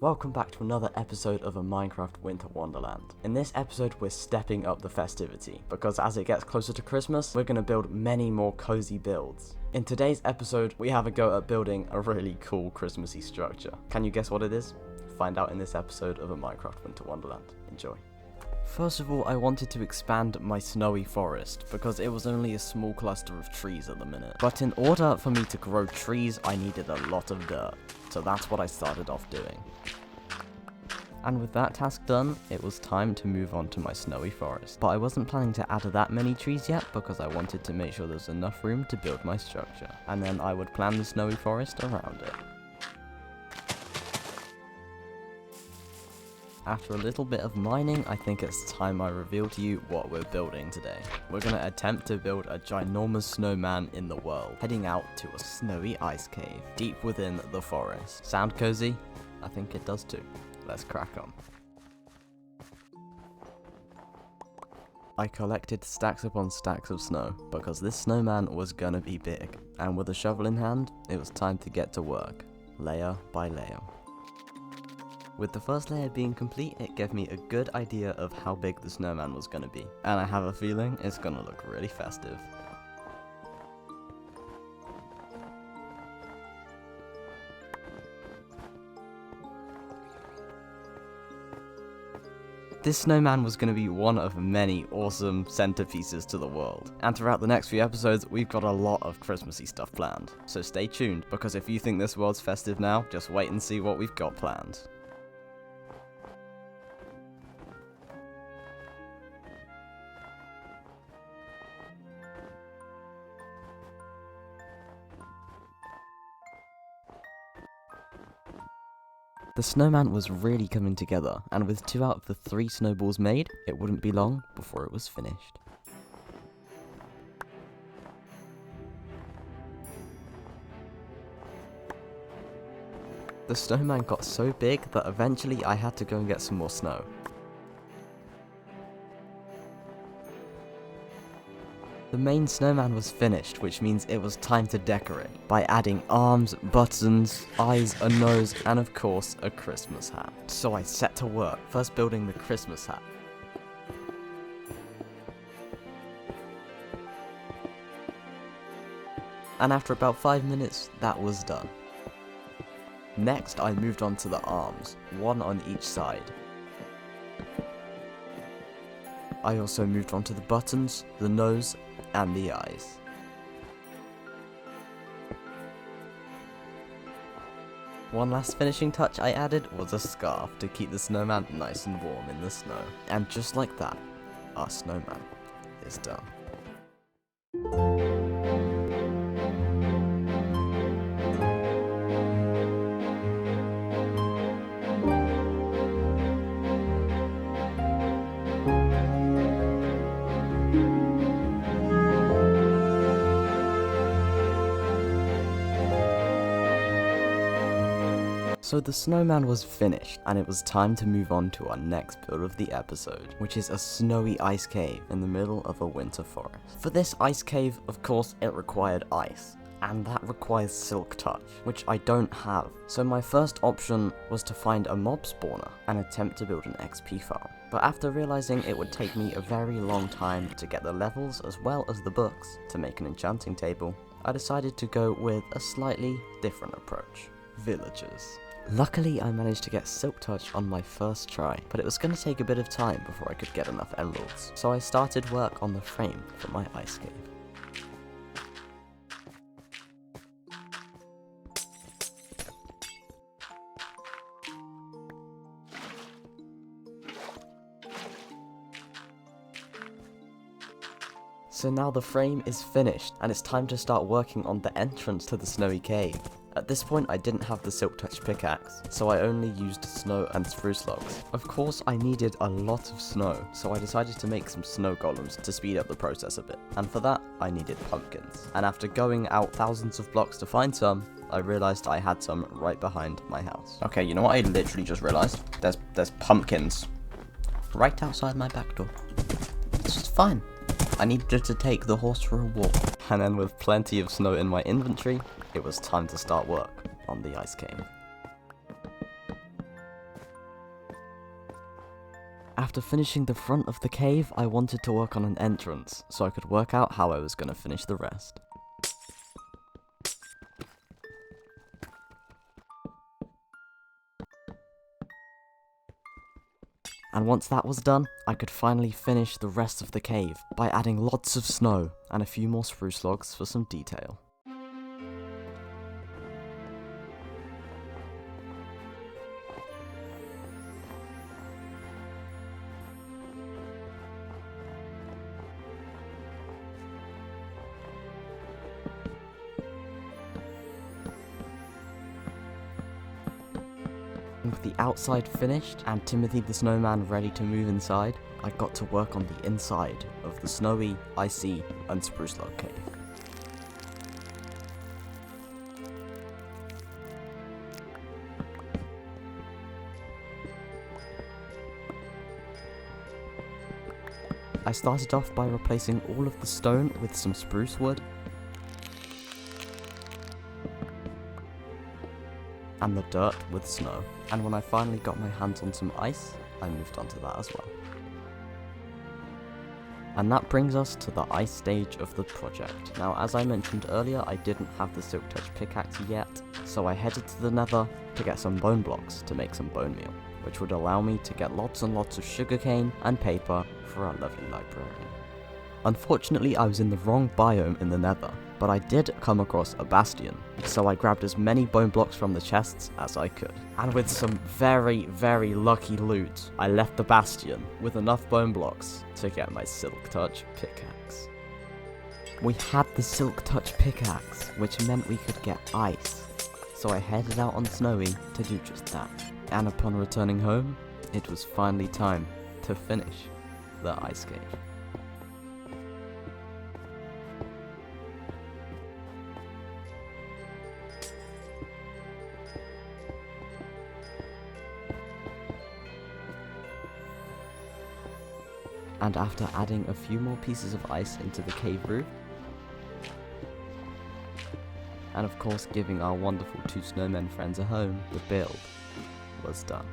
Welcome back to another episode of A Minecraft Winter Wonderland. In this episode we're stepping up the festivity, because as it gets closer to Christmas, we're going to build many more cozy builds. In today's episode, we have a go at building a really cool Christmassy structure. Can you guess what it is? Find out in this episode of A Minecraft Winter Wonderland. Enjoy. First of all, I wanted to expand my snowy forest, because it was only a small cluster of trees at the minute. But in order for me to grow trees, I needed a lot of dirt. So that's what I started off doing. And with that task done, it was time to move on to my snowy forest. But I wasn't planning to add that many trees yet, because I wanted to make sure there's enough room to build my structure. And then I would plan the snowy forest around it. After a little bit of mining, I think it's time I reveal to you what we're building today. We're going to attempt to build a ginormous snowman in the world, heading out to a snowy ice cave, deep within the forest. Sound cozy? I think it does too. Let's crack on. I collected stacks upon stacks of snow, because this snowman was gonna be big, and with a shovel in hand, it was time to get to work, layer by layer. With the first layer being complete, it gave me a good idea of how big the snowman was gonna be, and I have a feeling it's gonna look really festive. This snowman was going to be one of many awesome centerpieces to the world, and throughout the next few episodes we've got a lot of Christmassy stuff planned, so stay tuned, because if you think this world's festive now, just wait and see what we've got planned. The snowman was really coming together, and with 2 out of the 3 snowballs made, it wouldn't be long before it was finished. The snowman got so big that eventually I had to go and get some more snow. The main snowman was finished, which means it was time to decorate, by adding arms, buttons, eyes, a nose, and of course, a Christmas hat. So I set to work, first building the Christmas hat. And after about 5 minutes, that was done. Next, I moved on to the arms, 1 on each side. I also moved on to the buttons, the nose, and the eyes. One last finishing touch I added was a scarf to keep the snowman nice and warm in the snow. And just like that, our snowman is done. So the snowman was finished, and it was time to move on to our next build of the episode, which is a snowy ice cave in the middle of a winter forest. For this ice cave, of course, it required ice, and that requires silk touch, which I don't have. So my first option was to find a mob spawner and attempt to build an XP farm. But after realizing it would take me a very long time to get the levels as well as the books to make an enchanting table, I decided to go with a slightly different approach: villagers. Luckily, I managed to get silk touch on my first try, but it was going to take a bit of time before I could get enough emeralds, so I started work on the frame for my ice cave. So now the frame is finished, and it's time to start working on the entrance to the snowy cave. At this point I didn't have the silk touch pickaxe, so I only used snow and spruce logs. Of course I needed a lot of snow, so I decided to make some snow golems to speed up the process a bit, and for that I needed pumpkins. And after going out thousands of blocks to find some, I realized I had some right behind my house. Okay, you know what I literally just realized? There's pumpkins right outside my back door. This is fine. I needed to take the horse for a walk. And then with plenty of snow in my inventory, it was time to start work on the ice cave. After finishing the front of the cave, I wanted to work on an entrance, so I could work out how I was going to finish the rest. And once that was done, I could finally finish the rest of the cave by adding lots of snow and a few more spruce logs for some detail. With the outside finished and Timothy the Snowman ready to move inside, I got to work on the inside of the snowy, icy, and spruce log cave. I started off by replacing all of the stone with some spruce wood, and the dirt with snow. And when I finally got my hands on some ice, I moved on to that as well. And that brings us to the ice stage of the project. Now, as I mentioned earlier, I didn't have the Silk Touch pickaxe yet, so I headed to the Nether to get some bone blocks to make some bone meal, which would allow me to get lots and lots of sugarcane and paper for our lovely librarian. Unfortunately, I was in the wrong biome in the Nether, but I did come across a bastion, so I grabbed as many bone blocks from the chests as I could. And with some very, very lucky loot, I left the bastion with enough bone blocks to get my Silk Touch pickaxe. We had the Silk Touch pickaxe, which meant we could get ice, so I headed out on Snowy to do just that. And upon returning home, it was finally time to finish the ice cave. And after adding a few more pieces of ice into the cave roof, and of course giving our wonderful two snowmen friends a home, the build was done.